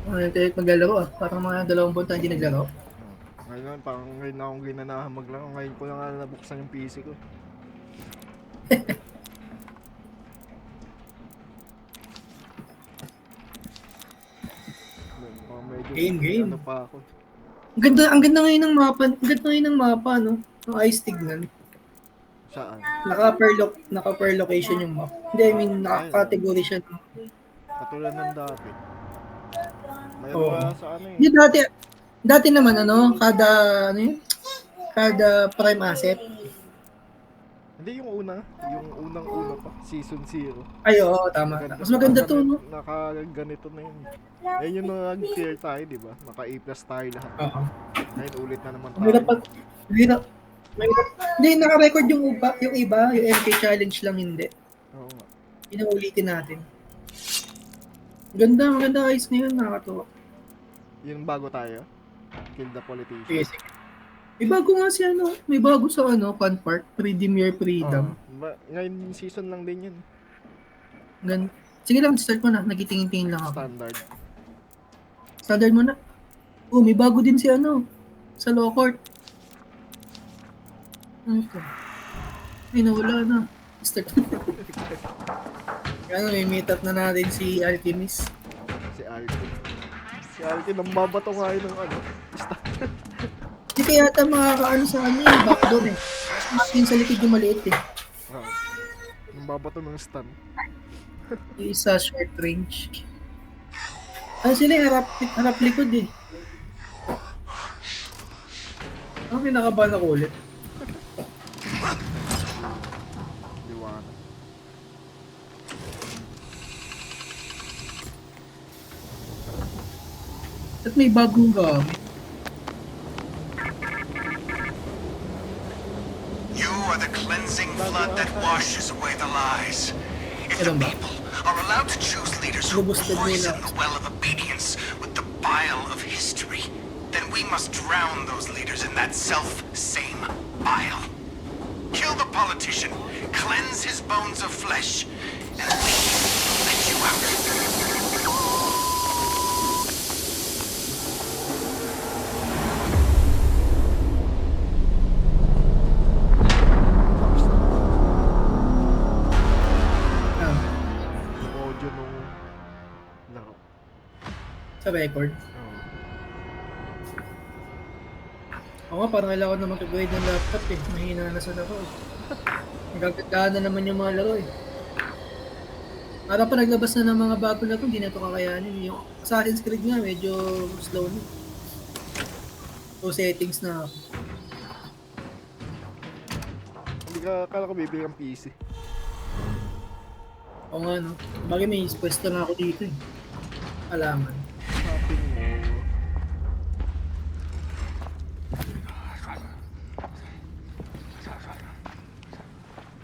Tayo maglalaro ah. Parang mga 2 buwan tayo hindi naglaro. Ngayon, parang ngayon na akong ginanahan maglaro. Ngayon ko na nga nabuksan yung PC ko. Medyo may Game. ano pa ako. Ang ganda ngayon ng mapa. Ang ganda ngayon ng mapa, no? Yung ice tignan. Saan? Naka-per location yung map. Hindi, I mean, Ayun, naka-category siya. katulad ng dati. Mayroon Oo. pa sa ano eh. Hindi, dati naman, ano, ano yun? Kada prime asset. Hindi yung una, yung unang-una pa, season 0. Ay, oo, tama. Maganda, Mas maganda to, no? nakaganito na yun. Eh yun nag-clear tayo, di ba? Naka A plus tayo lahat. Oo. Ngayon ulit na naman Ang hirap tayo. pag... Hirap. Hindi, naka-record yung iba, yung MK challenge lang hindi. Oo nga. Inuulitin natin. Maganda ayos ngayon, nakakatuwa. Yung bago tayo, Kill the Politician. Sige, sige. May bago nga si ano, may bago sa ano, Fun Park, Redeem Your Freedom. Ngayon season lang din yun. Sige lang, start mo na, nagitingin-tingin lang ako. Standard mo na. Oh, may bago din si ano, sa Law Court. Ano ito? Ay, nawala na. Start mo. Ano, may meet up na natin si Alchemist. Si Alki, nambabato nga yun ng ano. Hindi kaya yata makakaano sa ano eh, backdoor eh. Makin sa likod yung maliit eh. Nambabato ng stun. Yung isa short range. Ano sila eh, harap likod eh. Ano kinakabahan ako ulit? Liwanag. At may bagong gamit. You are the cleansing flood that washes away the lies. If the people are allowed to choose leaders who poison the well of obedience with the bile of history, then we must drown those leaders in that self-same bile. Kill the politician, cleanse his bones of flesh, and we let you out. Sa record. Oo nga, parang kailangan na mag-upgrade ng laptop eh. Mahina na sa laro eh. Nagagandaan na naman yung mga laro eh. Para pa naglabas na ng mga bago laro, hindi na ito kakayanin. Yung Assassin's Creed nga, medyo slow na. So settings na ako. Hindi ka, akala ko bibili ng PC. Oo nga no. Bagay may pwesto na ako dito eh. Alaman. Shopping mo.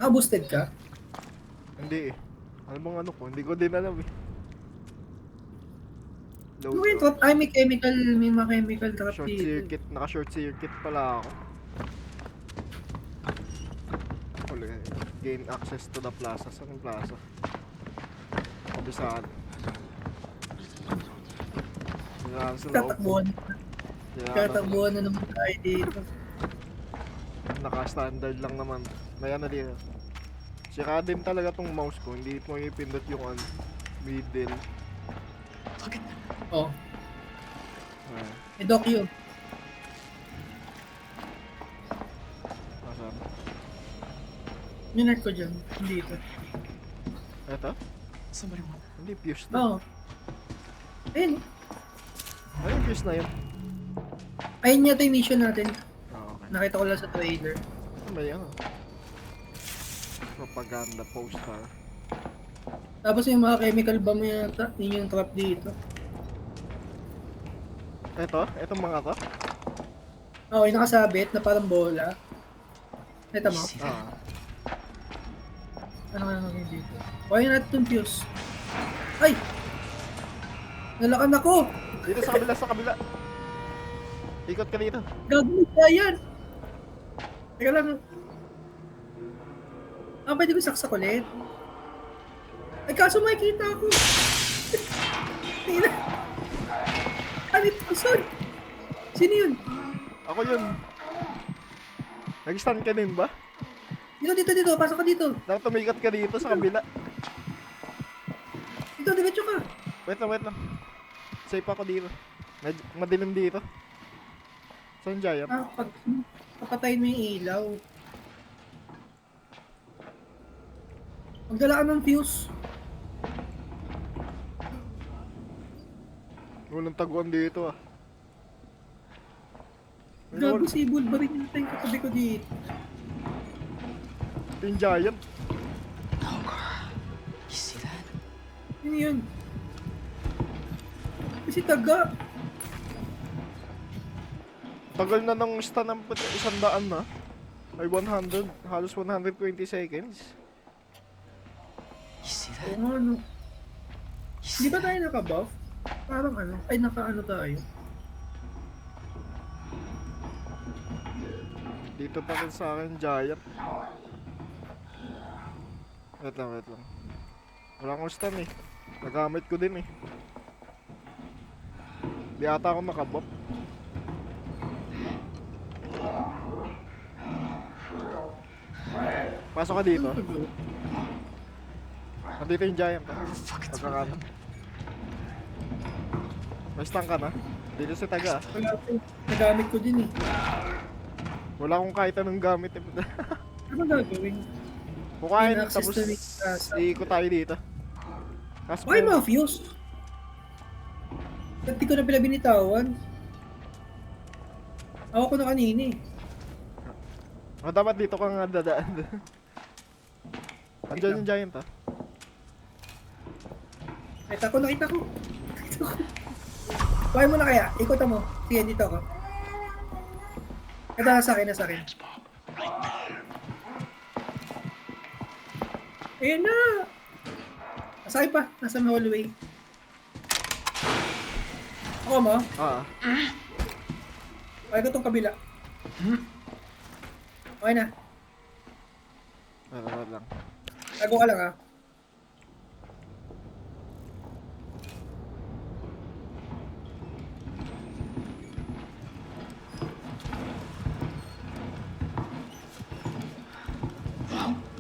Boosted ka? Hindi eh. Ano bang ano ko? Hindi ko din alam eh. May trap, may mga chemical trap short dito. circuit, naka short circuit pala ako. Gain access to the plaza. Saan yung plaza? Kabisaan. Tatakbuhan na naman tayo dito. Naka-standard lang naman. May ano dito. Sira din talaga tong mouse ko. Hindi mo ipindot yung middle. Oh. Doc yun. Nasaan? Minart ko dyan. Hindi ito. Eto? Hindi, fuse na. Oo. Ayun. Ano yung fuse na yun? Ayun yata yung mission natin. Okay. Nakita ko lang sa trailer. May ano? Propaganda poster. Tapos yung mga chemical bomb yata, yun yung trap dito. Eto? Etong mga to? Oo, yung nakasabit na parang bola. Ito mo? Ano nga naman dito? Why not itong fuse? Ay! Nalakan ako! Dito sa kabila. Ikot ka dito. Gagawin ka yan! Teka lang. Pwede ko saksak ulit? Ay, kaso makikita ako. Tingnan. Ano Pason? Sino yun? Ako yun. Nag-stun ka din ba? Dito. Pasok ka dito. Dapat tumikat ka dito sa kabila. Dito, diretso ka. Wait lang. Safe ako dito. Madilim dito. Saan Giant? Papatayin mo yung ilaw. Magdala ka ng fuse. Walang taguan dito ah. Gago si Bull ba rin yung tank katabi ko dito? Ito yung Giant. You see that? Ano yun? Kasi taga. Tagal na ng stun ng 100 na. Ay 100. Halos 120 seconds. You see Oo that? nga ano. You Di see ba that? tayo naka-buff? Parang ano? Ay naka-ano tayo? Dito pa rin sa akin Giant. Wait lang. Wala akong stun eh. Nagamit ko din eh. Di ata ako nakabuff. Pasok ka dito. Nandito yung Giant ah. Pagkakanan. May stun ka na. Dito si Taga ah. Wala ko. Nagamit ko din eh. Wala akong kahit anong gamit eh. Ano ba gagawin? Kukain Access tapos to the casa. iikot tayo dito. Kaso Why mga fuse? Ba't di ko na pala binitawan? Ako ko na kanina eh. dapat dito ka nga dadaan. Andiyan yung Giant ah. Nakita ko. Buhay mo na kaya? Ikutan mo. Sige, dito ako. Ito, nasa akin. Ayun na! Nasa akin pa. Nasa may hallway. Ako mo? Ah. Okay ko itong kabila. Okay na. Wait lang. Tago ka lang ha.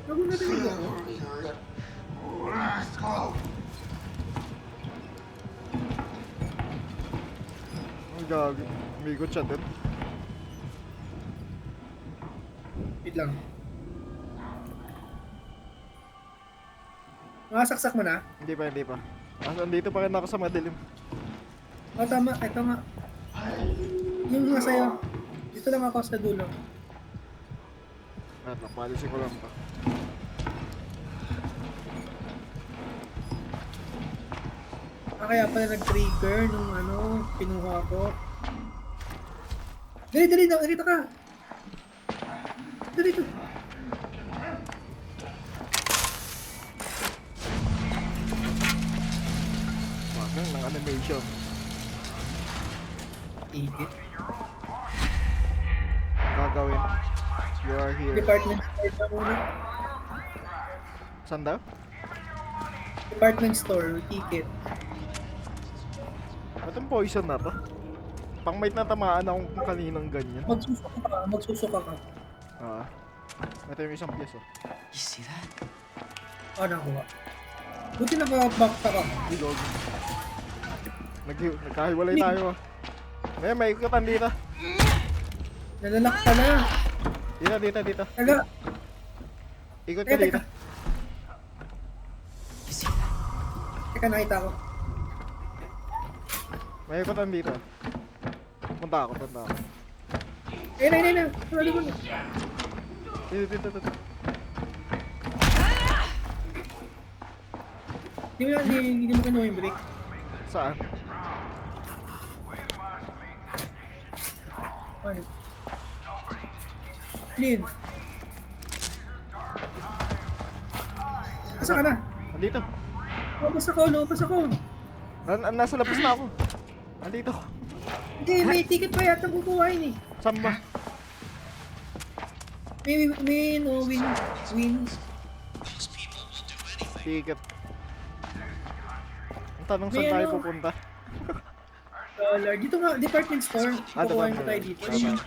Tago na talaga ako. Ang gagi. Umigot siya din. Wait lang. Makasaksak mo na? Hindi pa. Andito pa rin ako sa madilim. Oh, tama. Ito nga. Yung nga sa'yo. Dito lang ako sa dulo. Wait lang, palisin ko lang pa. Kaya pala nag-trigger nung pinuha ko. Dali, nakita ka. Dali. Wag ng animation. Tigit. Gagawin. You are here. Department store na muna. Saan daw? Department store, ticket. Itong poison na to. Pang might na tamaan akong kaninang ganyan. Magsusuka ka. Ah. Ito yung isang piyaso. You see that? Nakuha. Buti naka-backpack ka. Ilog. Nagkahiwalay tayo ah. May ikutan dito. Nalalak ka na. Dito. Taga. Ikot ka dito. You see that? Teka, nakita ko. May ikutan dito. Punta ako. Ayun na. Wala ko na. Dito. Hindi mo kinuha yung break. Saan? Ano? Lin. Asa ka na? Andito. Lumabas ako. Nasa labas na ako. Andito. Hindi, may ticket pa yata kukuhain eh. Saan ba? May win. Ticket. Ang tanong May saan tayo ano? pupunta? $1. Dito nga, department store. Ah, Kukuhain ko department. tayo dito. Tama.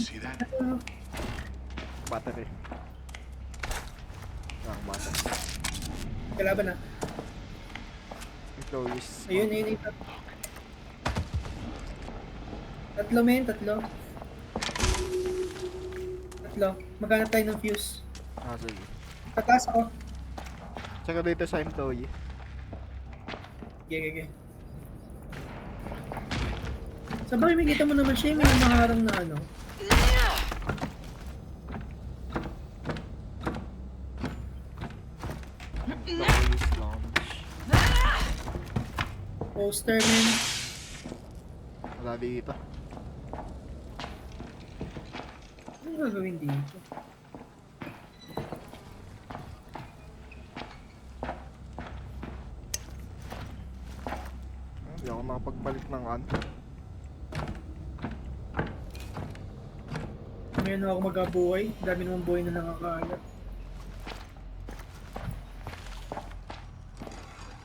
See that? Battery. Ah, battery. Kalaban na. Ito is... Ayun, ayun, ayun. Tatlo, men. Tatlo. Tatlo. Maghanap tayo ng fuse. Ah, sige. Tataas ako. Tsaka dito sa employee. Okay. Sabay, may kita mo naman siya. May maharang na ano. Employees lounge. Poster, men. Wala dito. Ano gagawin dito? Hindi ako nakapagbalik ng ano. Ngayon na ako magabuhay. Dami naman buhay na nakakalat.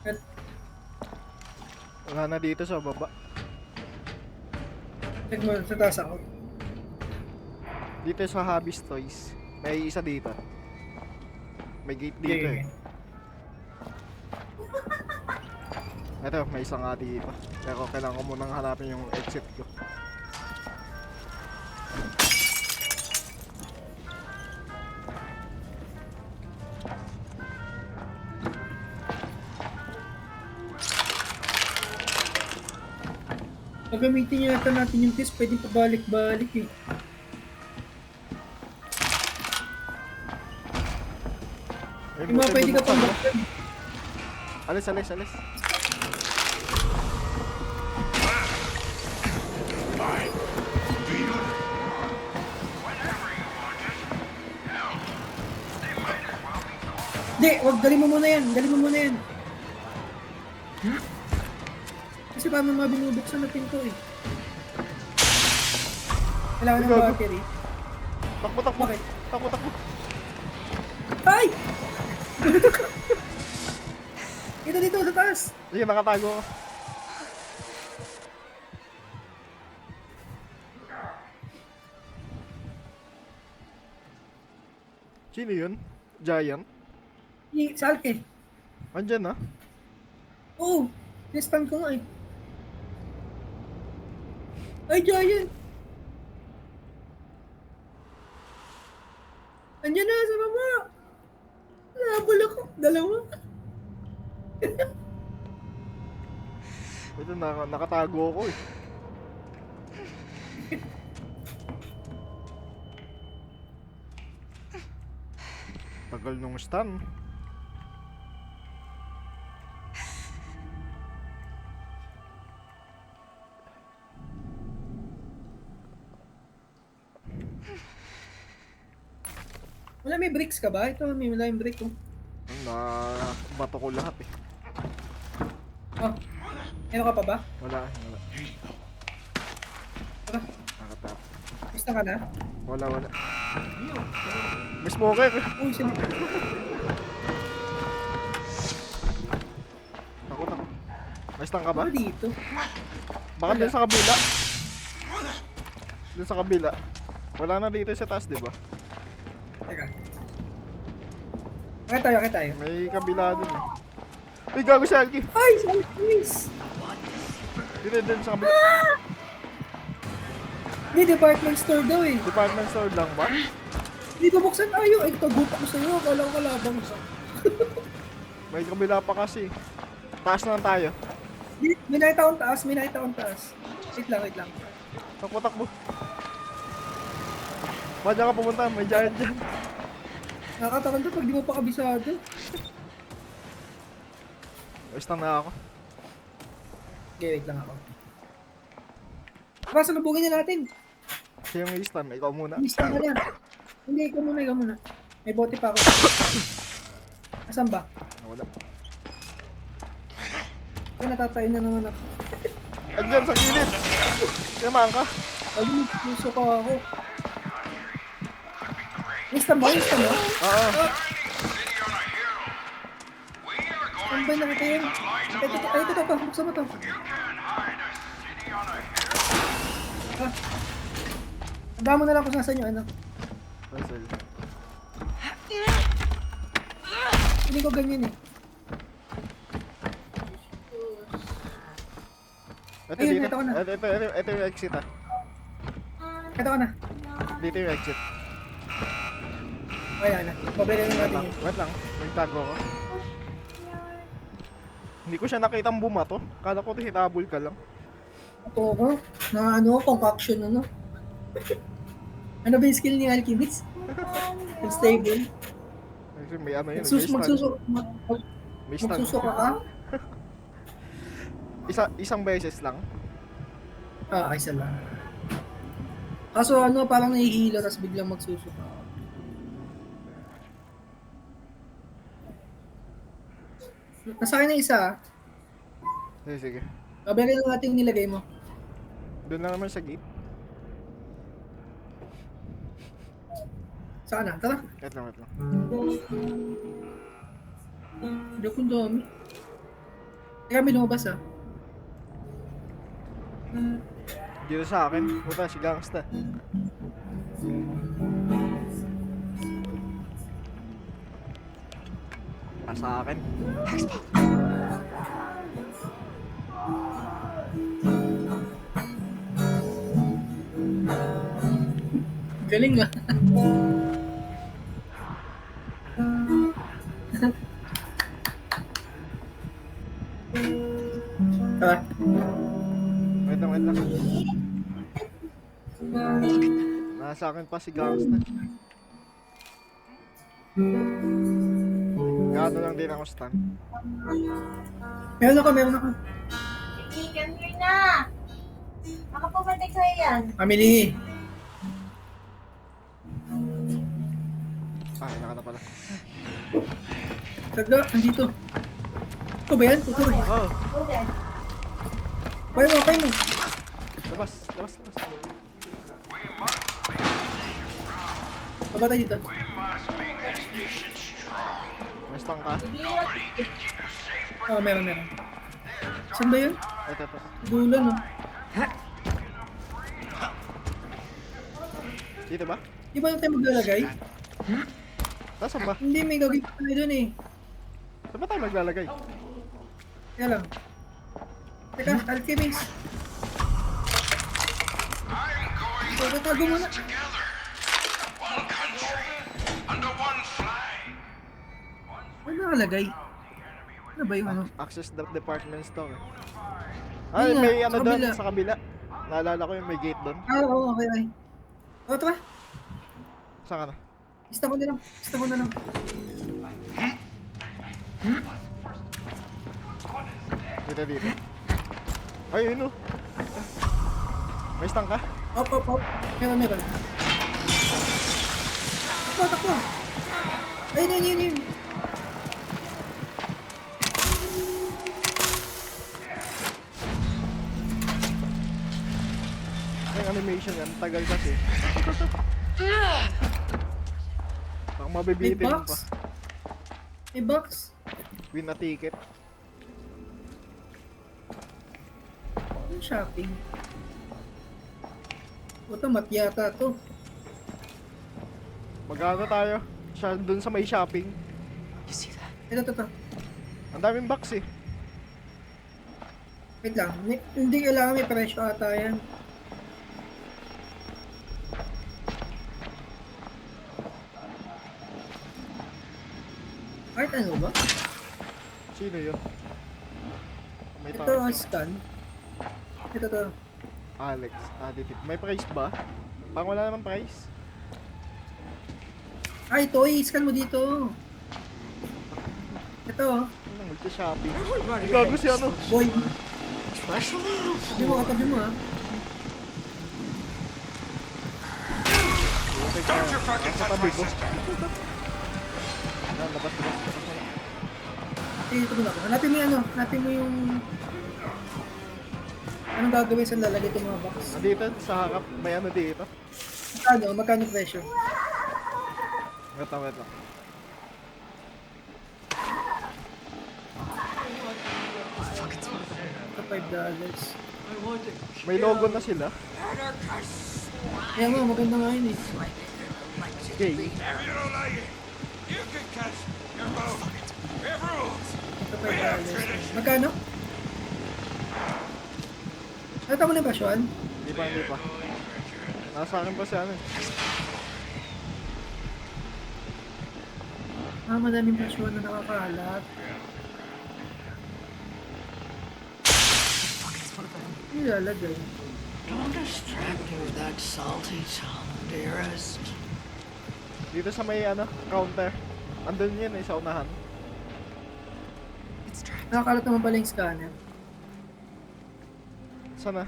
At Wala na dito sa baba. check mo, sa taas ako. Dito sa Hobbies Toys. May isa dito. May gate dito eh. Ito, may isa nga dito. Pero kailangan ko munang hanapin yung exit ko. Pagamitin niyo yata natin yung test, pwedeng pabalik-balik eh. Ayun, Yung mga buti pwede ka bubuksan pang mo. baktan. Alis. Hindi, wag, dali mo muna yan. Kasi paano mga binubuksan na pinto eh. Kailangan ng Gago. battery. Takbo. Bakit? Takbo. Ay! Dito, sa taas. Sige, nakatago ako. Sino yun? Giant? Salke. Andyan na. Oo, nistan ko nga eh. Ay, Giant! Andiyan na, sa baba! Nahabol ako, dalawa. Ito, nakatago ako eh. Tagal nung stun. Wala, may bricks ka ba? Ito, wala yung brick ko. Bato ko lahat eh. Oh, meron ka pa ba? Wala. Tara, Nakatap. gusto ka na? Wala. May smoker. Uy, sino? Takot. May stun ka ba? Ano dito? Baka dun sa kabila. Dun sa kabila. Wala na dito sa taas, di ba? Teka. Akit tayo. May kabila dun eh. Uy, gago si Alki. Ay, please! Dun sa kabila. Hindi, department store daw eh. Department store lang ba? Hindi ko buksan tayo. Ay, tagot ko sa'yo. Akala ko kalabang sa... May kabila pa kasi. Taas na lang tayo. May nakita akong taas. Wait lang. Takbo. Ba't dyan ka pumunta? May giant dyan. Nakakatakot to pag di mo pa kabisado. Stun na ako. Okay, wait lang ako. Tara, salubugin na natin. Siya yung stun. Ikaw muna. Lista ka na. Hindi, ikaw muna. May bote pa ako. Asan ba? Wala. Ay, natatay na naman ako. Andyan sa gilid. Tinamaan ka. Ay, puso ka ako. Insta mo? Oo. Ang ba nakita yun? Ay, ito. Buksan mo to. Tanda mo na lang kung saan yung ano. Puzzle. Hindi ko ganyan eh. Ito Ayun, dito. ito ko na. Ito yung exit ah. Ito ko na. Dito yung exit. Wala na. Pabili na natin yun. Wait lang. Nagtago ko. Hindi ko siya nakitang bumato. Kala ko hitabol ka lang. Ito ko. Na ano, concoction ano. Ano ba yung skill ni Alchemist? Unstable. Kasi may ano yun. May stun. Magsusuka ka? Isang beses lang. Isa lang. Kaso ano, parang nahihilo tapos biglang magsusuka. Nasa akin na isa. Sige. Kabili na natin nilagay mo. Doon lang naman sa gate. Saan na? Tara. Wait lang. Hindi akong dami. Teka, may lumabas ah. Dito sa akin. Puta, si Gangsta. Sa akin. Galing ah. Tara. Wait lang. Nasa akin pa si Gangsta. Gano lang din ako stun. Meron ako. Sige, come here na. Makapumatik sa'yo yan. Family. Naka na pala. Tagda, andito. Ito ba yan? Ito ba yan? Oh, Okay. Kaya mo. labas. Pabatay dito. May stun ka? Meron. Saan ba yun? Ito. Dulo no. Dito ba? Di ba yung tayo maglalagay? Nasaan ba? Hindi, may gagawin pa tayo dun eh. Saan ba tayo maglalagay? Kaya lang. Teka, Alchemist. Tago muna. Together. One country. Under one flag. Ano nakalagay? Ano ba yung ano? Access the department store. Ayun nga, May sa ano doon kabila. sa kabila. Naalala ko yung may gate doon. Oo, okay. Tara. Saan ka na? Ista ko na lang. Dito. Ay, yun o. May stun ka? Op. Meron. Takbo. Ayun. Yung animation yan, tagal kasi. Baka May mabibitin mo pa. box. May box. Win a ticket. Ano shopping? Mat yata to. Magkano tayo? Siya dun sa may shopping. Ito. Ang daming box eh. Wait lang. Hindi kailangan may presyo ata yan. Kahit ano ba? Sino yun? May Ito tao. ang scan. Ito to. Alex, additive. May price ba? Pang wala naman price. Ay, ito. I-scan mo dito. Ito. Ano, magsa-shopping. Gago si ano? Boy. Katabi mo ha. Nasa tabi ko. Labas. Ito mo na ako. Hanapin mo yung ano. Hanapin mo yung... Anong gagawin sa lalagay itong mga box? Nandito sa harap, may ano dito. Magkano presyo? Wait lang, wait lang. Sa $5. May logo na sila. Kaya nga, maganda nga yun eh. Okay. Sa $5. Magkano? Nakita mo na ba, Sean? Hindi pa, hindi pa. Nasa akin pa si ano. Madaming presyon na nakakalat. Nilalagay. Don't distract me with that salty tongue, dearest. Dito sa may ano, counter. Andun yun eh, sa unahan. Nakakalat naman pala yung scanner. Sana?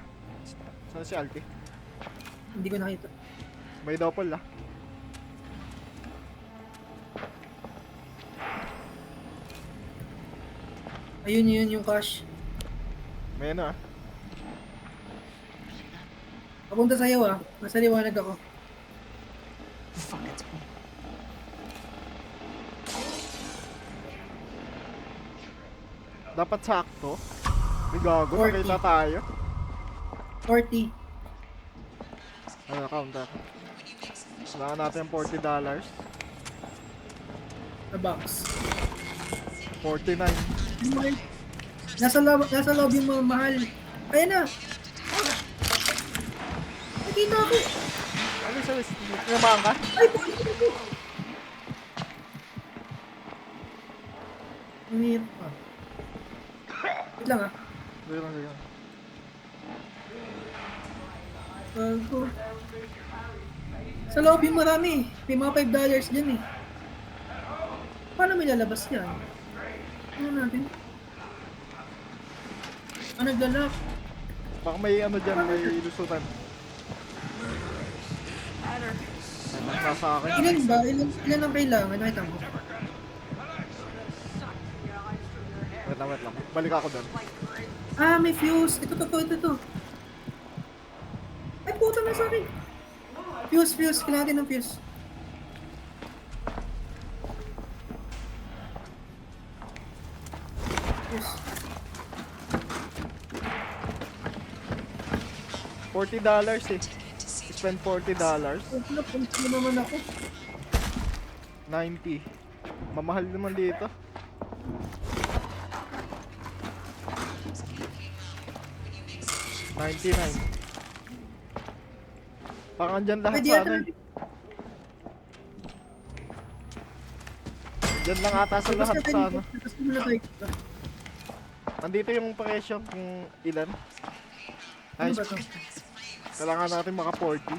Sana si Alki? Hindi ko nakita. May doppel ah. Ayun yun yung cash. May ano ah. Papunta sa'yo ah. Nasa liwanag ako. Dapat sakto. May gago, 40. nakita tayo. 40. Ano, counter. Kailangan natin yung $40. Na box. 49. Nasa loob yung mga mahal. Ayan na. Nakita ako. Alis, alis. Tinamaan ka? Ay, bakit ako? Umiyak pa. Wait lang ah. Sige lang, sige lang. Bago. Sa loob yung marami. May mga $5 dyan eh. Paano may lalabas yan? Ano natin? Naglalak. Baka may ano dyan, may lusutan. Nasa akin. Ilan ba? Ilan ang kailangan? Nakita mo? Wait lang. Balik ako doon. May fuse. Ito. Ay, puta na sa akin. Fuse. Kailangan natin ng fuse. Fuse. $40 eh. Spend $40. Punta na naman ako. 90. Mamahal naman dito. $99. Parang andyan lahat Pwede sa yata ano eh. natin. Dyan lang ata sa lahat sa ano. Tapos muna tayo dito. Nandito yung presyo kung ilan. Ano Nice. ba to? Kailangan natin maka 40.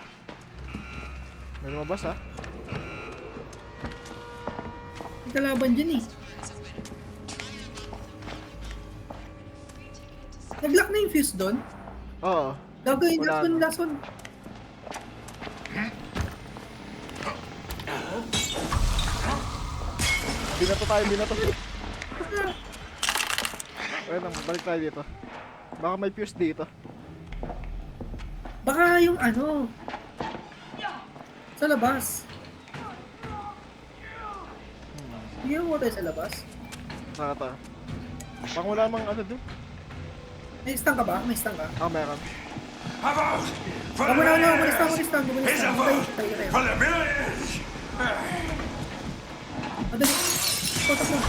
May lumabas ha. May kalaban dyan eh. Nag-lock na yung fuse doon. Oo. Gagawin, Wala last one. Binato tayo. Wait lang, balik tayo dito. Baka may fuse dito. Baka yung ano. Sa labas. Hindi mo tayo sa labas. Nakata. Baka wala mang ano dun. May stun ka ba? May stun ka? Ah, meron. About for Ako the na, millions! stun. Is a vote for the millions! Madali. Potok mo.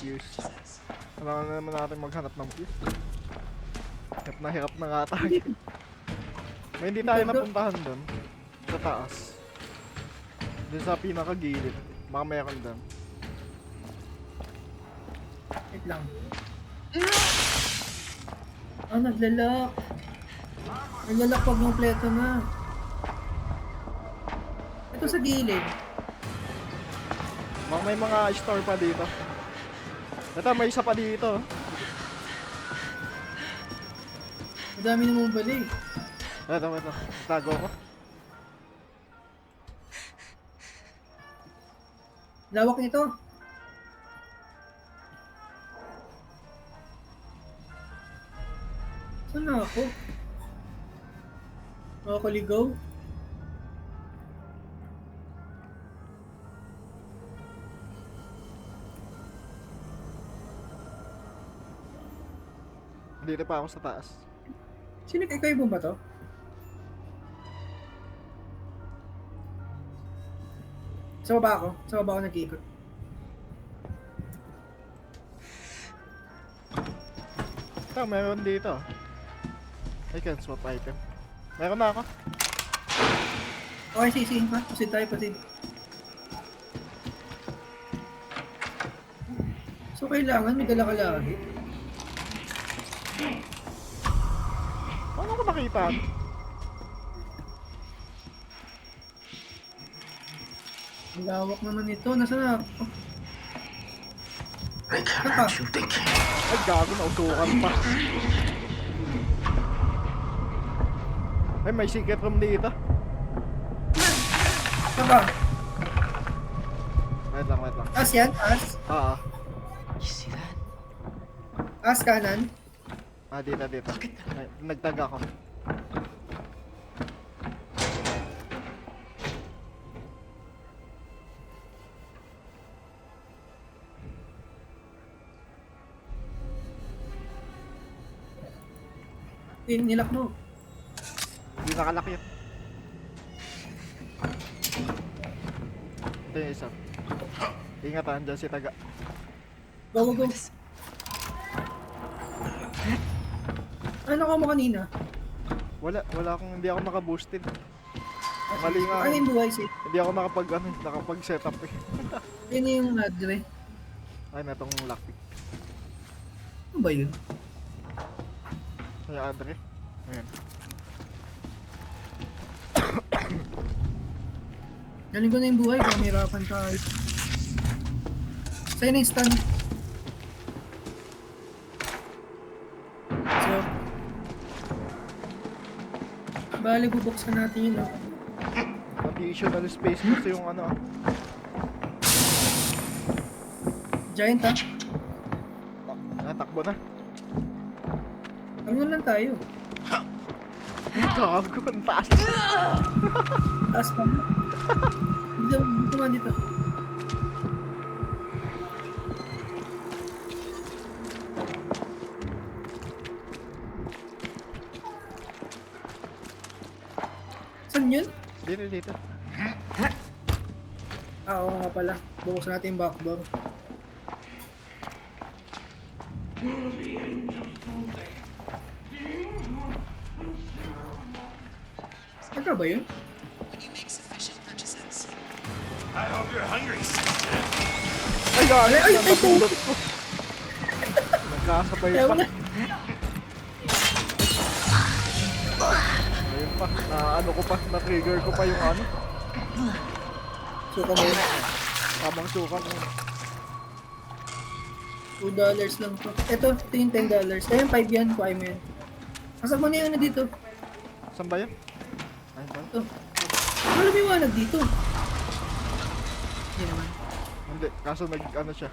Fuse. Kailangan na naman natin maghanap ng fuse. Hirap na nga tayo. May hindi tayo napuntahan dun. Sa taas. Dun sa pinakagilid. Baka meron dun. Wait lang. Naglalak. Naglalak pag kompleto na. Ito sa gilid. Baka may mga store pa dito. Ito, may isa pa dito. Madami namang bali. Ito. Tago ko. Lawak nito. Saan na ako? Makakaligaw? Dito pa ako sa taas. Sino kayo ba to? Sa baba ako. Sa baba ako nag-iikot. Ito, meron dito. I can swap item. Meron na ako. Okay, sisihin pa. Pasid tayo, pasid. So, kailangan may dala ka lagi. Paano ko nakita? Ang lawak naman ito. Nasaan na ako? They can't hurt you. They can't. Ay, gago, nautukan pa. Ay, may secret room dito. Saan ba? Wait lang, wait lang. As yan? As? Oo. You see that? As kanan? Dito, dito. Ay, nagtag ako. Nilak mo. Hindi nakalaki yun. Ito yung isa. Ingat, andyan si Taga. Go, go, go. Ano ka mo kanina? Wala akong, hindi ako naka-boosted. Mali nga. Ano yung buhay si? Hindi ako nakapag-setup eh. Yun yung adre. Ay, na tong lockpick. Ano ba yun? Ay, Andre. Ayan. Galing ko na yung buhay. Kaya mahirapan tayo. Sa'yo na yung stun. So, bali bubuksan natin yun, no? Additional space kasi yung ano. Giant, ha? Natakbo na. Ano lang tayo? Gago, ang taas. Taas pa mo. Dito man dito. Saan yun? Dito. Oo nga pala. Buksan natin yung back door. Ano ba yun? I hope you're hungry. Ay, gago. Ay, ay, Napapulot ko. Nagkasabay Ayaw pa. na. Ayun pa. Ano ko pa. Na-trigger ko pa yung ano. Suka mo yun. Tamang suka mo. $2 lang to. Ito yung $10. Ayun, 5 yan. Kuhay mo yan. Kasag mo na yung ano dito. Saan ba yan? Ayun ba? Ito. Ano liwanag dito? Hindi naman. Hindi. Kaso ano siya.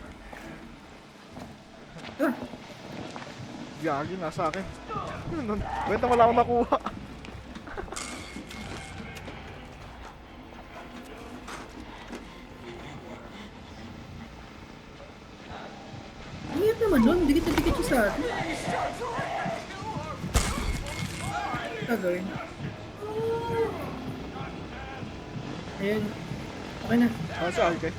Ah, Gagi, nasa akin. Wait, wala akong nakuha. Ingat naman nun. Dikit na dikit siya sa atin. Gagawin. Ayun. Okay na. Nasa okay.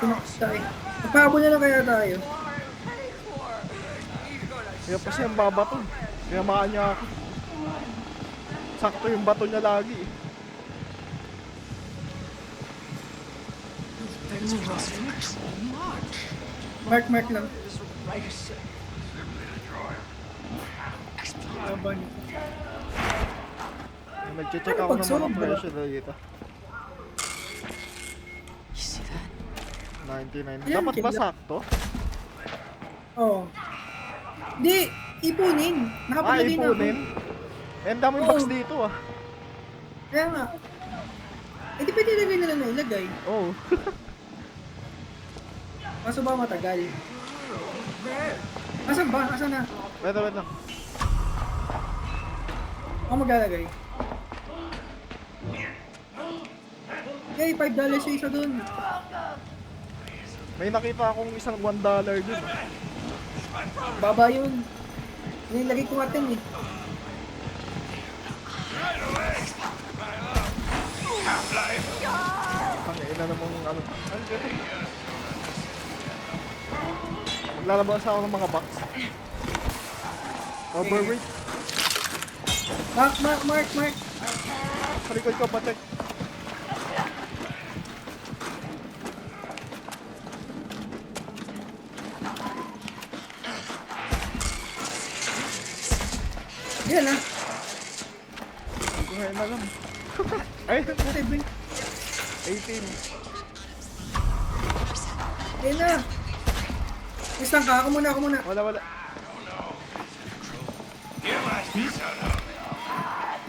Tumakstay. Magpahabol na lang kaya tayo. Kaya pa siyang babato. Tinamaan niya ako. Sakto yung bato niya lagi eh. Things running too much. Mark lang. Right a sec. Haba niyo. Nag-check Ano ako ng mga pagsobra? presyo na dito. You see that? 99. Ayan, Dapat ba kila- sakto? Oo. Di, ipunin. Nakapalagay na ako. Ipunin? Eh, ang daming Oo. box dito ah. Kaya nga. Eh, di pwede ilagay na lang na ilagay. Oo. Kaso ba matagal? Asan ba? Asan na? Wait lang. Ako maglalagay. Okay, $5 yung isa dun. May nakita akong isang $1 dun. Baba yun. Nilagay ko natin eh. Ina namang ano. Ano dito? Maglalabas ako ng mga box. Overweight. Mark. Sa likod ko, patek. Yan ah. Hindi ko ngayon alam. Ay, Okay, bring. 18. Yan na. Isang ka. Ako muna. Wala.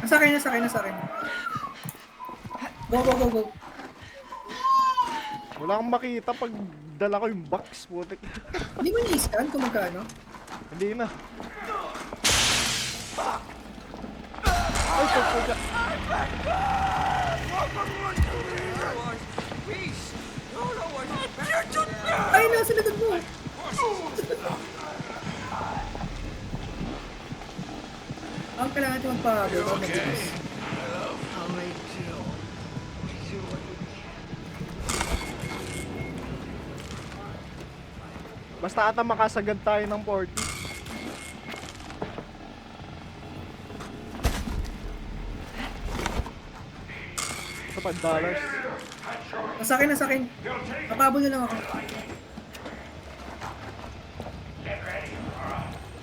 Nasa akin. Go. Wala kang makita pag dala ko yung box, putik. Hindi mo ni-scan kung magkano? Hindi na. Ay, putik. Ay, nasa likod mo. Ang kailangan natin magpahabol. Ikaw mag-iis. I'll make do. Basta ata makasagad tayo ng 40. Sa $5. Nasa akin. Kapabol na lang ako.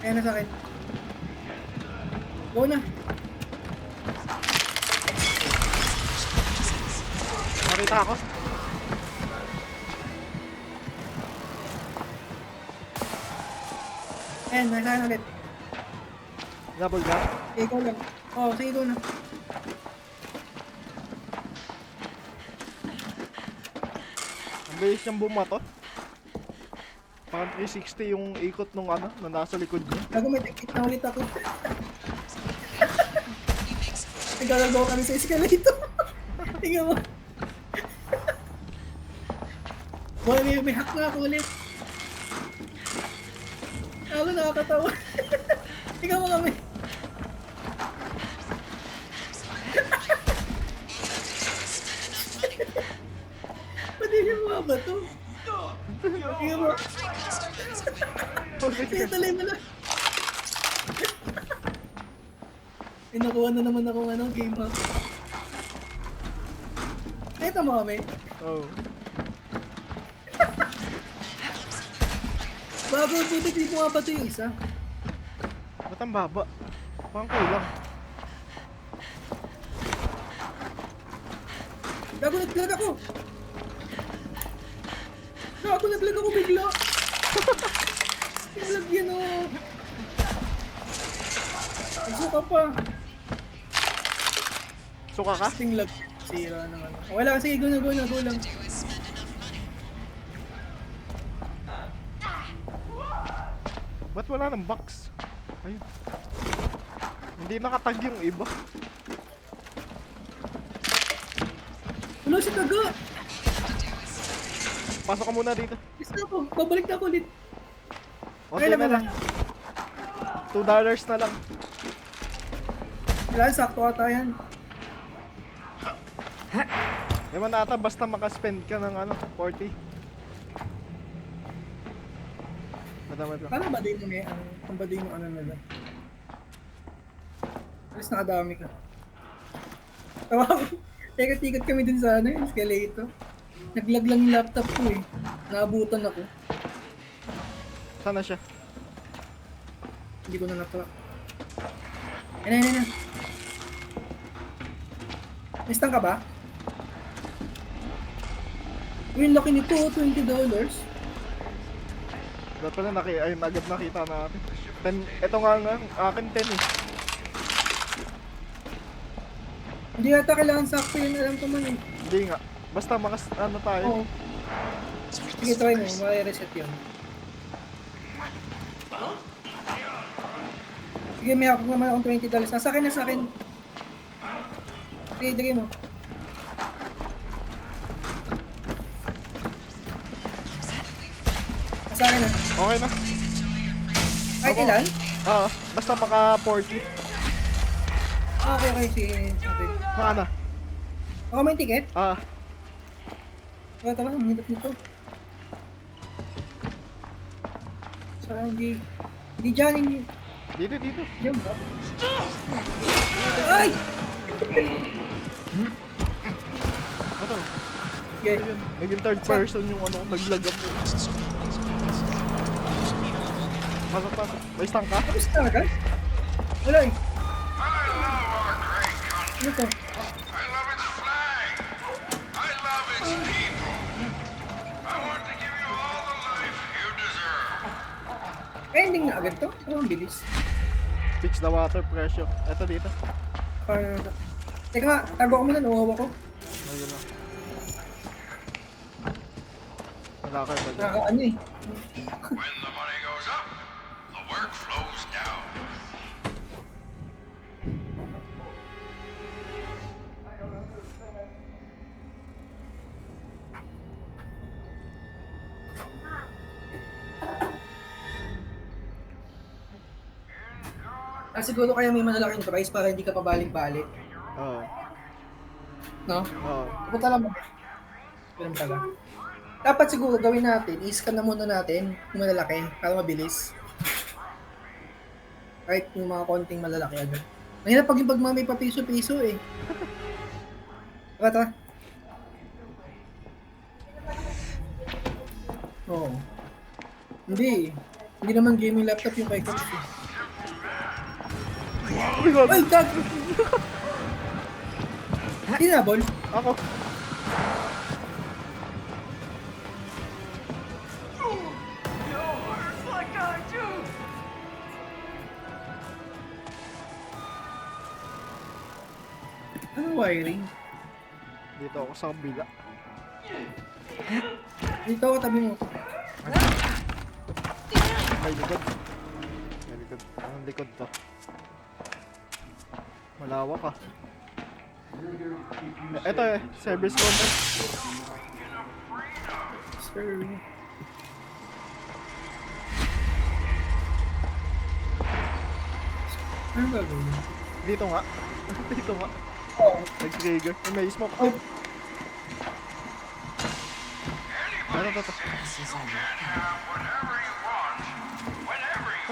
Ayan, nasa akin. Go na. Nakita ako. Ayan, nasa akin ulit. Gabol ka. Ikaw lang. Oo, sige, go na. Ang bilis niyang bumato. Parang 360 yung ikot nung ano, na nasa likod niya. Bago may tikit na ulit ako. Naglalagaw kami sa escalator. Tingnan mo. Boy, may hack na ako ulit. Ako nakakatawa. Tingnan mo kami. Pati niya mga bato. Tingnan mo. Sige, talay mo na. Nakuha na naman ako game hack. Ito mo kami. Oh. Bago, putik dito nga ba ito yung isa? Ba't ang baba? Parang kulang. Gago, nag-lag ako! Gago, nag-lag ako bigla! Nag-lag yan o! Nagsuka pa! Suka ka? Kasting lag. Sira naman. Wala, sige, go lang. Ba't wala ng box? Ayun. Hindi nakatag yung iba. Wala si Kaga! Pasok ka muna dito. Isa ako, babalik na ako ulit. Okay na lang. $2 na lang. Kailangan sakto ata yan. Ewan ata basta makaspend ka ng ano, 40. Madamad lang. Paano ba din mo may ang ba din mo ano na lang? Alas nakadami ka. Tawa ko. Tikat-tikat kami dun sa ano, escalator. Naglag lang yung laptop ko eh. Naabutan ako. Sana siya? Hindi ko na natawa. Ayun. Listang ka ba? Uy, ang laki nito, $20. Dapat pala ayun agad nakita natin. 10, ito nga akin 10 eh. Hindi yata kailangan sakto yun, alam ko man eh. Hindi nga. Basta ano tayo. Oo. Sige, try mo, may reset yun. Sige, may ako naman akong $20. Nasa akin na sa akin. Sige, dali mo. Nasa akin na. Okay na. Kahit ilan? Oo, basta maka 40. Okay, okay. Sige. Okay. Saka na. Ako may ticket? Tara, ang hirap nito. Saan hindi dyan, hindi. Dito. Diyan ba? Ay! Ano? Okay. Naging third person yung ano, naglagam mo. Pasok. May stang ka? Tapos talaga? Wala eh. Ano to? I love its flag. I love its people. I want to give you all the life you deserve. Ending na agad to? Ano ang bilis? Fix the water pressure. Eto dito. Teka nga, tago ko muna, nawawa ko. Ayun lang. Wala kayo ba dyan? Ano eh. When the money goes up, the work flows down. Siguro kaya may malalaking price para hindi ka pabaling-balik. Oo. No? Oo. Punta lang mo. Ganun pala. Dapat siguro gawin natin, i-scan na muna natin yung malalaki para mabilis. Kahit yung mga konting malalaki agad. Mahirap pag yung pagmamay pa piso-piso eh. Tara. Oo. Hindi. Hindi naman gaming laptop yung kay Coach eh. Uy, God! Ay, God! Tinabol? Ako. Anong wiring? Dito ako sa kabila. Dito ako tabi mo. May likod. Anong likod to? Malawak ah. Ito eh, service counter. Sir. Anong gagawin? Dito nga. Dito nga. Oo. Nag-trigger. May smoke. Oh. Ano to?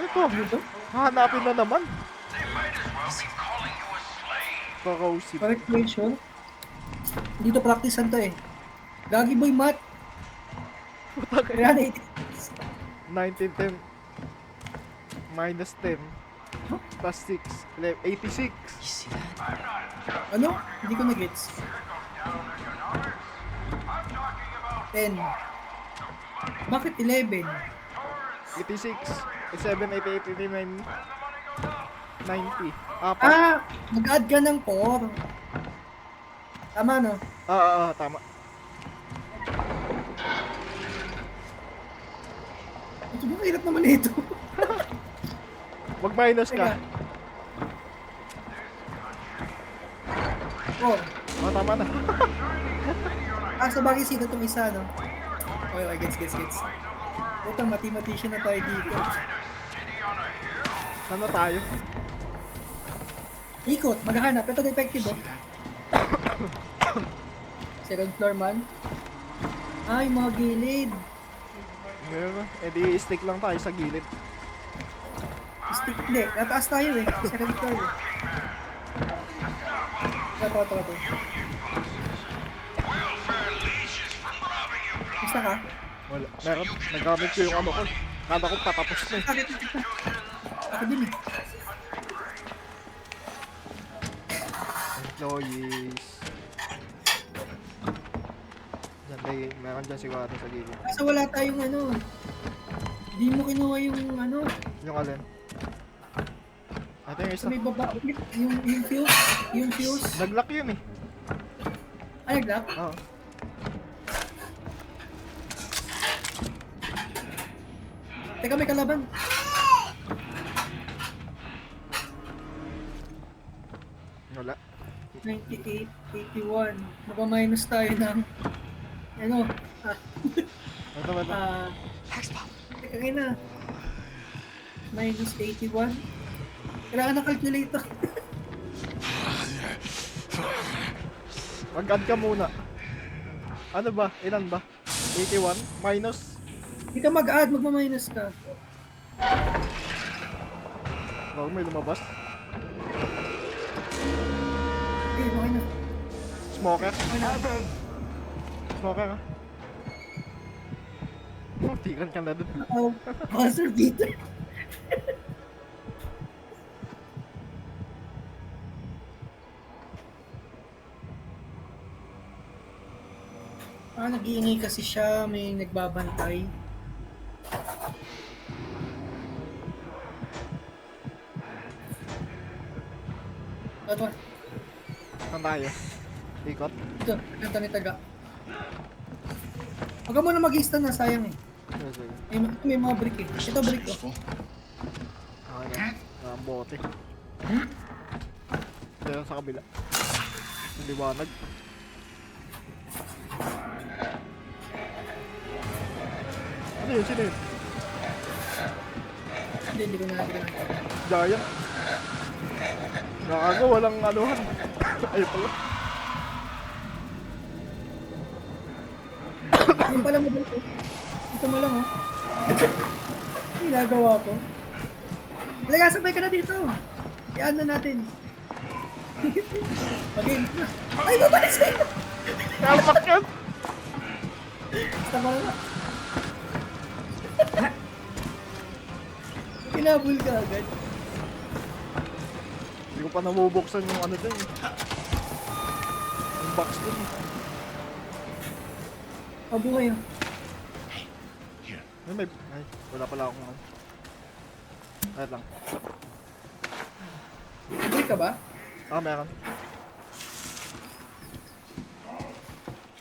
Ano to? Ano to? Hahanapin na naman. They might as well be calling you a slave. Corrosive. Correction. Dito practice to eh. Gagi boy mat. Kaya na 1910 minus 10 plus 6 86. Ano? Hindi ko na-gets. 10. Bakit 11? 86 7 88 89 90. Apat. Nag-add ka ng 4. Tama no? Tama. Ito ba hirap naman ito? Mag minus ka. Teka. 4. Tama na. Sa bagay sino itong isa no? Okay, gets. Ito, mathematician na tayo dito. Ano tayo? Ikot, maghahanap. Ito detective oh. Second floor man. Yung mga gilid. Ngayon na. Di stick lang tayo sa gilid. Stick, hindi. Nataas tayo eh. Second floor eh. Ito. Basta ka? Wala. Meron. Nagamit ko yung ano ko. Kala ko patapos na eh. Ako din eh. Employees. Diyan tayo. Meron dyan siguro sa gilid. Kaso wala tayong ano. Hindi mo kinuha yung ano. Yung alin? Ito yung isa. Sa may baba. Yung fuse. Yung fuse. Nag-lock yun eh. Nag-lock? Oo. Teka, may kalaban. 98, 81. Naka-minus tayo ng, ano, Ito ba ito? kaya na. Minus 81. Kailangan ng calculator. Mag-add ka muna. Ano ba? Ilan ba? 81? Minus? Hindi ka mag-add, magma-minus ka. Bago may lumabas. Okay, okay na. Smoker? Okay na. Smoker ha? Oh, tiran ka na dun. Oh, buzzer beater. Nag-iingay kasi siya, may nagbabantay. Ano? Saan tayo? Ikot? Ito, kanta ni Taga. Huwag ka muna mag-i-stand na, sayang eh. Sige, sige. May mga brick eh. Ito brick oh. Okay na. Ang bote. Ito yun sa kabila. Ang liwanag. Ano yun? Sino yun? Hindi ko na Giant. Nakago, walang anuhan. Ay pala. Yung pala mo dito. Ito mo lang oh. Ginagawa ko. Talaga, sabay ka na dito. Iyan na natin. Pag-game na. Ay, babalik sa'yo! Kalpak yun! Tama na. Kinabul ka agad. Hindi ko pa namubuksan yung ano dun. Yung box dun. Pabuhay oh. Ay, wala pala akong ano. Ayat lang. Break ka ba? Ah, meron.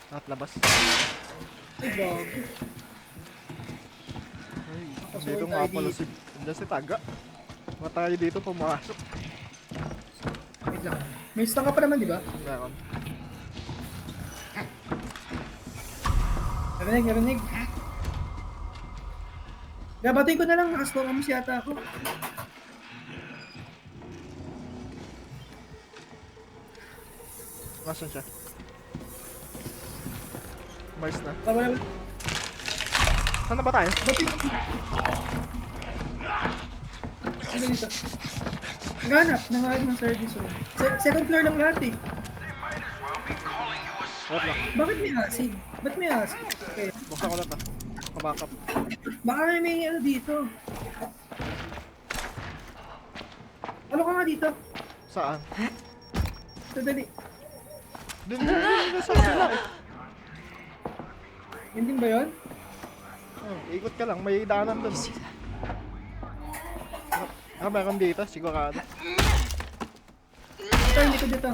At labas. Ay, gago. Ay, Nakasuot dito tayo nga pala dito. si Taga. Mga tayo dito pumasok. Wait lang. May stang ka pa naman, di ba? Meron. Narinig. Gabatin ko na lang, nakastore mo yata ako. Nasaan siya? Mais na. Tama na. Saan na ba tayo? Batin ko. Ano dito? Naghanap ng service room. Second floor lang lahat eh. Ayat lang. Bakit may asig? Ba't may asig? Okay. Buksan ko lang ta. Pabackup. Baka may ano dito. Ano ka nga dito? Saan? Sadali. Dun sa kabila eh. Yun din ba yun? Ikot ka lang, may daanan dun. Ah, meron dito, sigurado. Ito, hindi ko dito.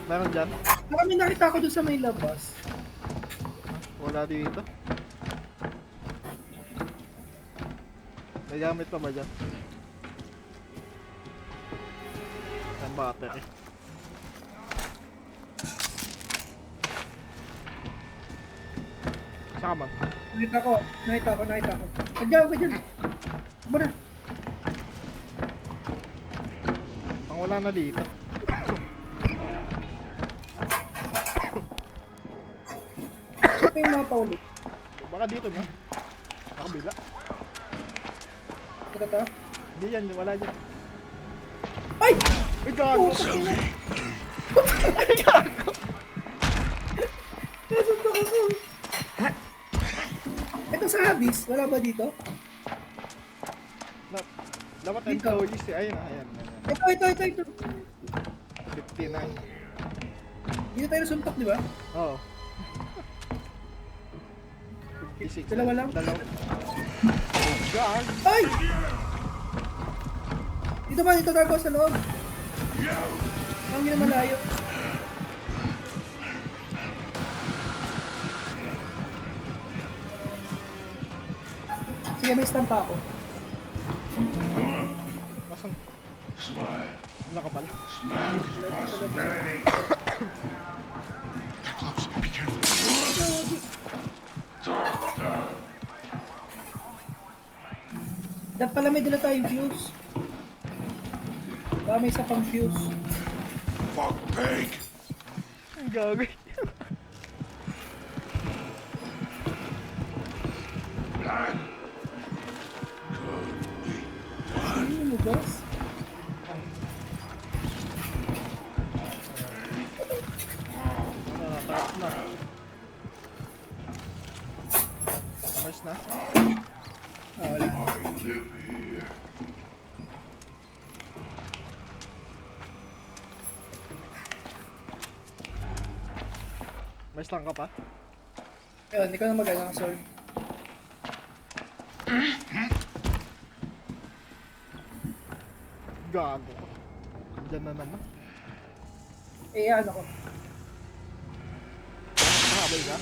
Meron dyan. Baka may nakita ko doon sa may labas. Wala dito. May gamit pa ba dyan? Ang battery. Saka man. Nakita ko. Pagyaw ka dyan. Muna. Ang wala na dito. Ito yung mga paulit. Baka dito na. Sa kabila. Ito to. Hindi yan, wala dyan. Ay! Ay, gago! Nasuntok ako. Ito sa habis. Wala ba dito? Dapat Dito. employees eh. Ayun, ayan. Ito. 59. Dito tayo nasuntok, di ba? Oo. 56. Dalawa lang? Dalawa. Oh, God! Ay! Dito gago sa loob. Ang hindi na malayo. Sige, may stamp pa ako. Nasaan? Wala ka pala. They're close. Be careful. Dapat pala may dala tayong fuse. Baka may isa pang fuse. Fuck pig. Ang gagawin. Ano mo, boss? Tapos na. Ayos na. Wala. May slang ka pa? Ayun, hindi ko na mag-ano ng sword. Gago. Diyan na naman. Eh, ano ko? Nakahabol ka?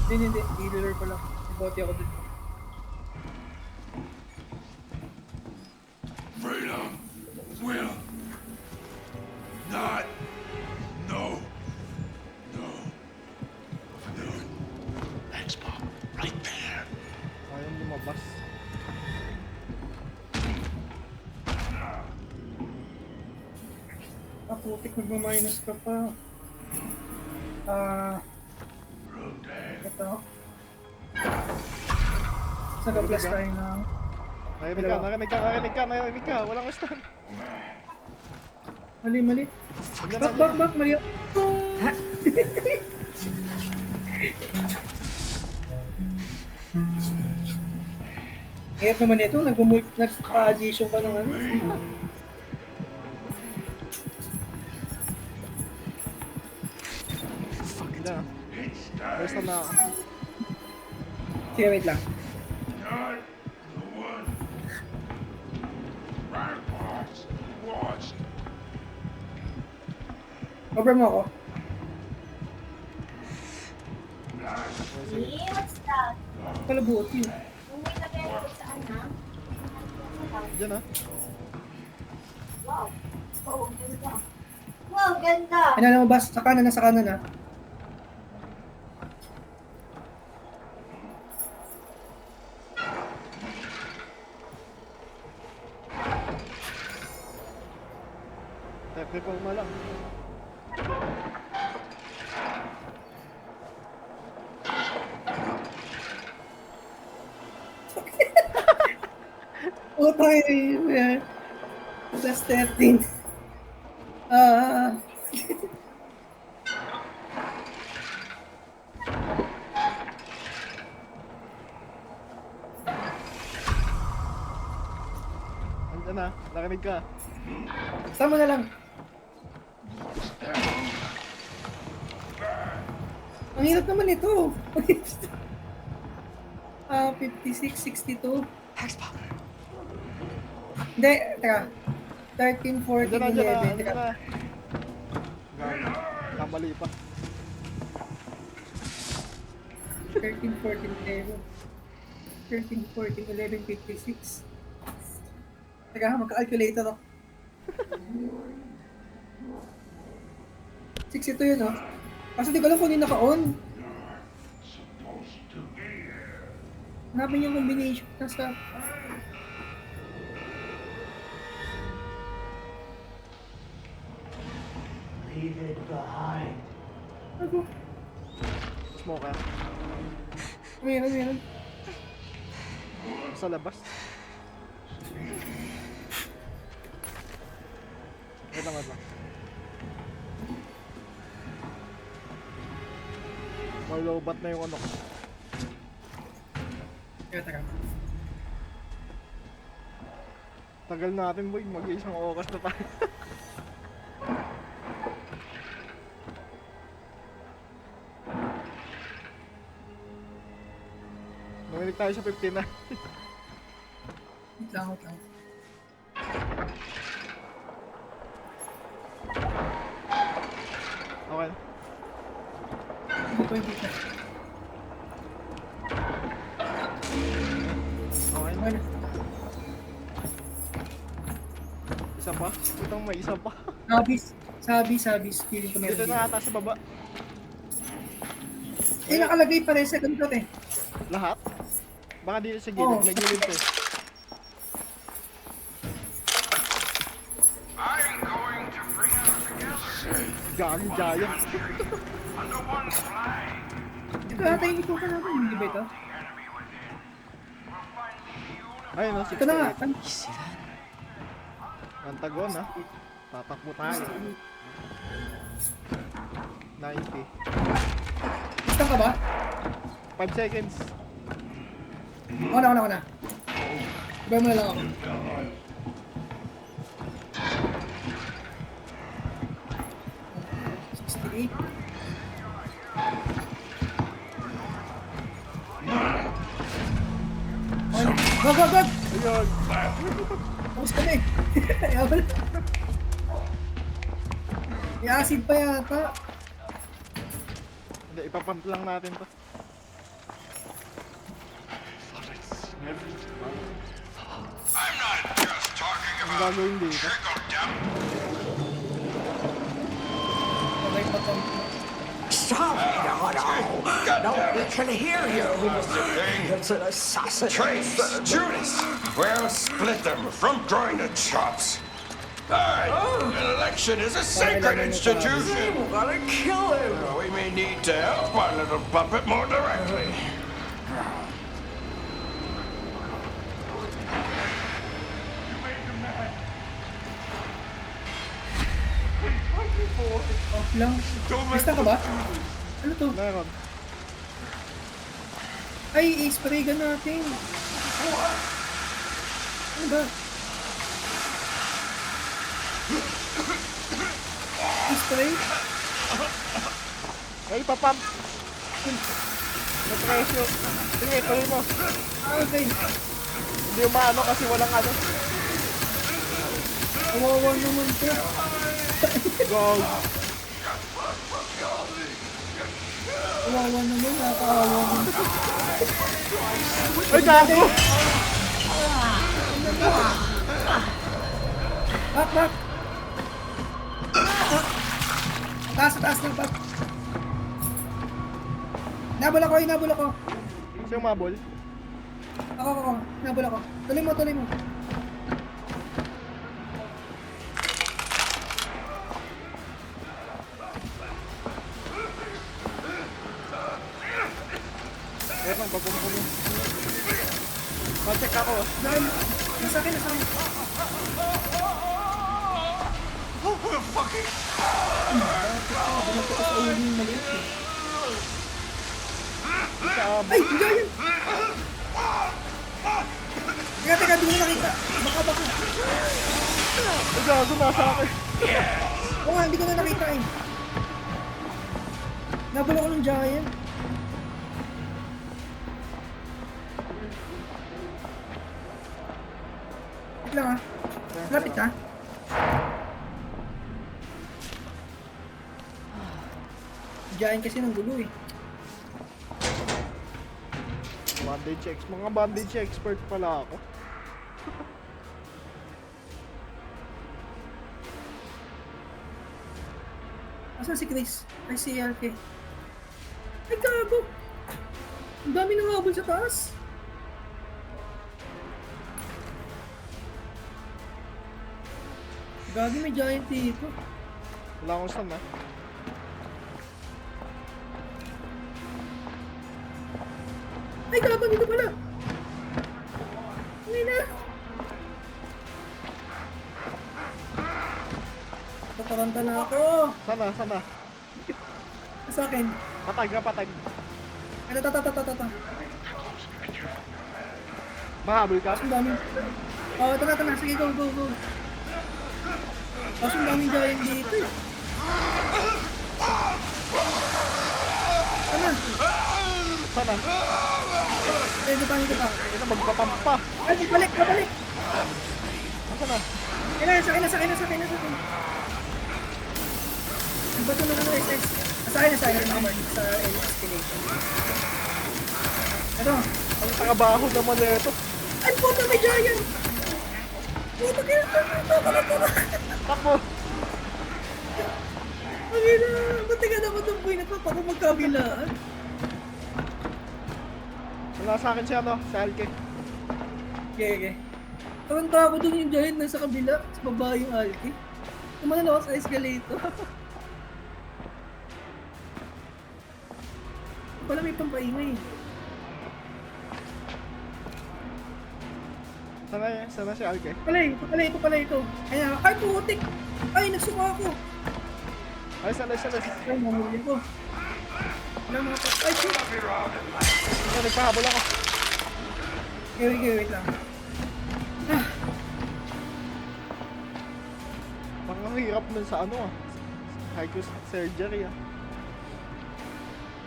Hindi. Healer ko lang. Ibote ako dun. Freedom will not. No. No. No. X-Pop, right there. Ayaw lumabas. Ah, putik, magmaminus ka pa. Ito. Nag-plus tayo ng... Narinig ka. Walang stun. Mali. Back, Mario. Hirap naman ito, nagpa-addition ka ng ano. Diyan na. May stun na ako. Sige, wait lang. Not the one. Grandpa's watched. Cover mo ako. Hey, what's that? Palabuot yun. Yung may lagay ko saan na? Diyan na. Wow. Oh, ganda. Wow, ganda. Ano na mabas? Sa kanan na. Technical na lang. Oh, tayo. Plus 13. Andiyan na. Narinig ka. Sama na lang. Ang hirap naman ito. 56, 62. X-Pop. Hindi, teka. 13, 14, Andiyan na. 11. Teka. Gago. Kamali pa. 13, 14, 11. 13, 14, 11, 56. Teka, magka-calculator ako. 62 yun, oh. Kasi di ko alam kung yung naka-on. Hanapin yung combination na sa... Leave it behind. Ano? Smoker. Meron. Sa labas. Wait lang. May lobat na yung ano. Teka. Tagal natin boy, mag-iisang oras na tayo. Namilig tayo sa 15 na. Wait lang. Okay na. Hindi ko yung kita. isa pa. Itong may isa pa. Sabis. Feeling ko meron Dito dito. na ata sa baba. Eh, nakalagay pa rin second floor eh. Lahat? Baka dito sa gilid. Oo. May gilid to. I'm going to bring us together Galing giant. under one flag. Ito ata yung ito ka natin, hindi ba ito? Ayun no, Ito na nga. 68. You see that? Antagon ha. Tatakbo tayo. 90. Gusto ka ba? 5 seconds. Ako na. Iba mo na lang ako. $68. Go! Ayun. Tapos ka na eh. Yaman. May acid pa yata. Hindi, ipapump lang natin to. I'm not just talking Ang about gagawin dito. trickle down. Okay pa to. Stop! No, we can hear you. It's an assassin. Trace, Judas, we'll split them from groin to chops. Aye, an election is a sacred institution. We're gonna kill him. We may need to help our little puppet more directly. Off lang. Basta ka ba? Ano to? Meron. Ay, i-spray gun natin. Ano ba? I-spray? Ay, ipapump. May pressure. Sige, tuloy mo. Okay. Hindi umaano kasi walang ano. Kawawa naman to. Go. Kawawa naman, nakakawawa naman. Ay, gago! Back! Taas ng back. Nabol ako. Sino mabol? Ako. Nabol ako. Tuloy mo. Kaya nang babong mo. Check ako. Nasa akin. Bumak ko sa ulo yung maliit eh. Ay! Hindi yan! Teka, di ko nakita. Baka. Ay, gago, nasa akin. Oo nga, hindi ko na nakita eh. Nabula ko ng giant. Wait lang ah. Lapit ka. Giant kasi ng gulo eh. Mga bandage expert pala ako. Asan si Chris? Ay si LK. Ay gago! Ang dami nang habol sa taas. Gagi, may giant dito. Wala akong stun ha. Ay gago, dito pala! Hindi na! Tataranta na ako! Sana. Sa akin. Patag. Ano, tata. Mahabol ka? Ang dami. Oh, tara. Sige, go. Kasi ang daming giant dito eh. Sana. Ito pa. Ito, magpapump pa. Ay, balik. Asa na? Sa akin. Ang bato na ano, SS. Sa akin. Sa escalation. Ito. Ang tagabaho naman na ito. Ay, puto, may giant! Puto, kaya. Takbo! Ang ina, ba't ka naman itong buhay na to? Ako magkabilaan. Wala sa akin siya, no? Sa Alke. Okay. Taranta ako dun yung giant nasa kabila. Sa baba yung alki. Tumanan ako sa escalator. Wala may pampaingay. Sana si Alke. Ito pala ito. Kaya, ay putik! Ay, nagsuka ako! Ay, alis. Ay, namuli ko. Wala mga pa. Ay, shit! Ay, nagpahabol ako. Wait lang. Parang hirap nun sa ano ah. Haiku surgery ah.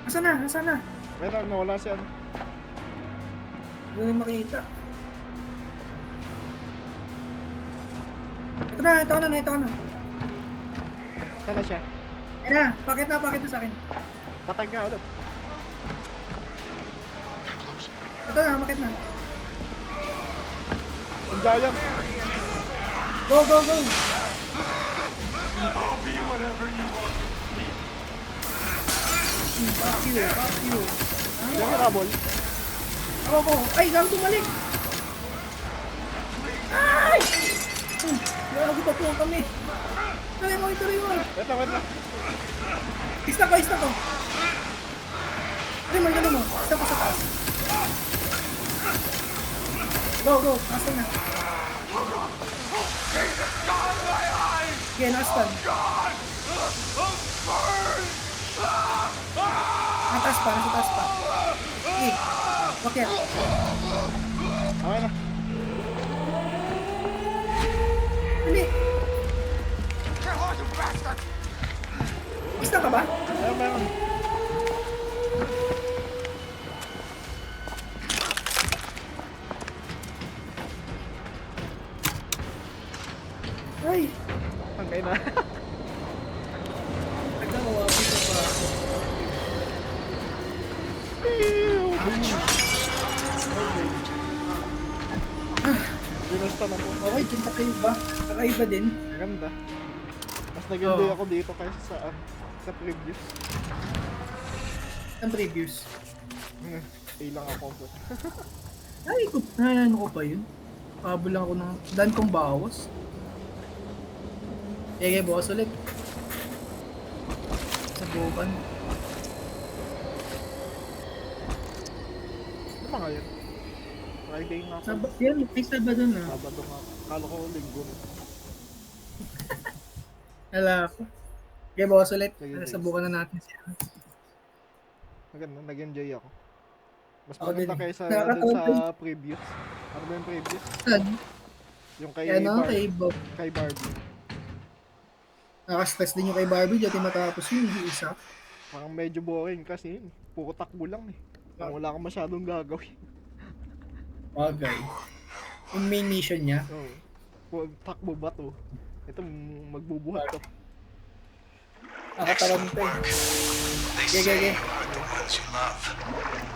Asan na? Meron, nawala si ano. Hindi na makita. Ito na. Sana siya. Ayan na, pakit na sa akin. Patag nga ulit. Ito na, makit na. Ang giant. Go! Fuck you. Yung hirabol. Ako. Ay, gano'n tumalik. Ay! Gago pa po kami. Tuloy mo. Wait lang. Isa ko. Ay, may gano'n mo. Isa ko sa taas. Go. Asan na? Okay, nastan. Nasa taas pa. Okay. Okay na. Dali. Isa ka ba? Meron. Ay! Hanggang na. Nagkakawa ko sa pa. Ginusta na po. Okay, kakaiba. Kakaiba din. Maganda. Mas nag-enjoy ako dito kaysa sa previous. Ang previews. Ilang ako. Ay, ano ko pa yun? Pabol lang ako ng dan kong bawas. Sige, bukas ulit. Sa bukan. Ano ba ngayon? Friday nga ako. Yan, may Sabado na. Sabado nga. Kala ko linggo na. Hala ako. Sige, bukas ulit. Sige, Sa bukan na natin siya. Maganda, nag-enjoy ako. Mas Ako maganda din. kaysa Nakakatawa dun sa previous. Ano ba yung previous? Saan? Yung kay, Kaya na kay Bob. kay Barbie. Nakastress din yung kay Barbie. Dati matapos yun. Hindi isa. Parang medyo boring kasi yun. Puro takbo lang eh. Parang wala kang masyadong gagawin. Bagay. Yung main mission niya. Oo. Puro takbo ba to? Ito magbubuhat to. Nakataranta eh. They Okay. say you hurt the ones you love.